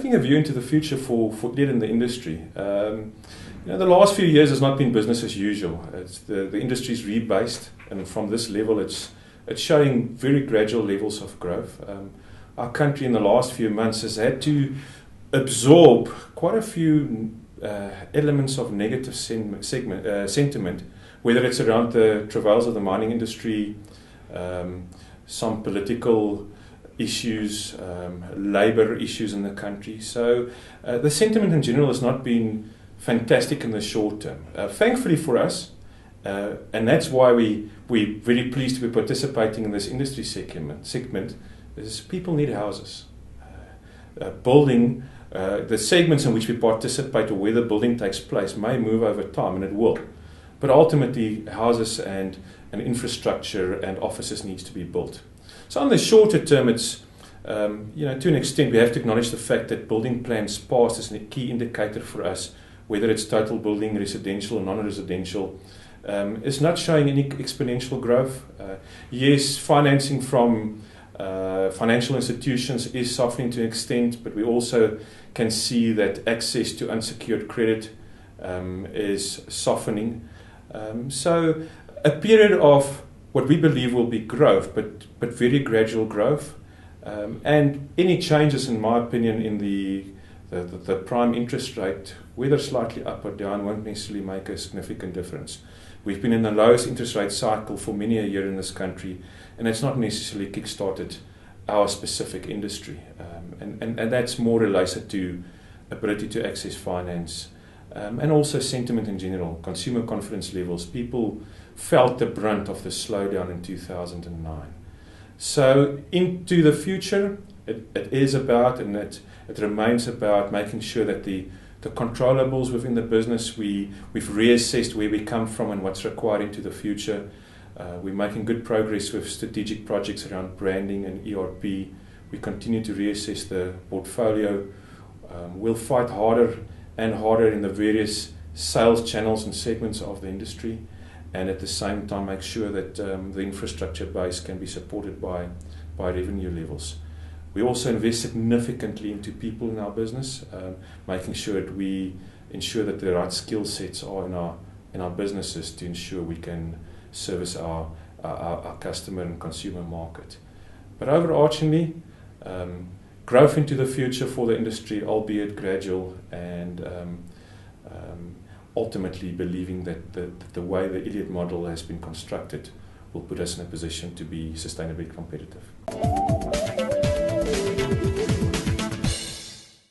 taking a view into the future for Iliad in the industry, the last few years has not been business as usual. The industry's rebased, and from this level, it's showing very gradual levels of growth. Our country in the last few months has had to absorb quite a few elements of negative sentiment, whether it's around the travails of the mining industry, some political issues, labour issues in the country. So the sentiment in general has not been fantastic in the short term. Thankfully for us, and that's why we're very pleased to be participating in this industry segment, is people need houses. Building, the segments in which we participate or where the building takes place may move over time, and it will. But ultimately, houses and infrastructure and offices needs to be built. So on the shorter term, it's, to an extent, we have to acknowledge the fact that building plans passed is a key indicator for us, whether it's total building, residential or non-residential, is not showing any exponential growth. Yes, financing from financial institutions is softening to an extent, but we also can see that access to unsecured credit is softening. So a period of what we believe will be growth, but very gradual growth. And any changes, in my opinion, in the prime interest rate, whether slightly up or down, won't necessarily make a significant difference. We've been in the lowest interest rate cycle for many a year in this country, and it's not necessarily kick-started our specific industry. And that's more related to ability to access finance, and also sentiment in general, consumer confidence levels. People felt the brunt of the slowdown in 2009. So into the future, it is about, and it remains about, making sure that the controllables within the business, we've reassessed where we come from and what's required into the future. We're making good progress with strategic projects around branding and ERP. We continue to reassess the portfolio. We'll fight harder and harder in the various sales channels and segments of the industry, and at the same time make sure that the infrastructure base can be supported by revenue levels. We also invest significantly into people in our business, making sure that we ensure that the right skill sets are in our businesses to ensure we can service our customer and consumer market. But overarchingly, growth into the future for the industry, albeit gradual, and ultimately believing that the way the Iliad model has been constructed will put us in a position to be sustainably competitive.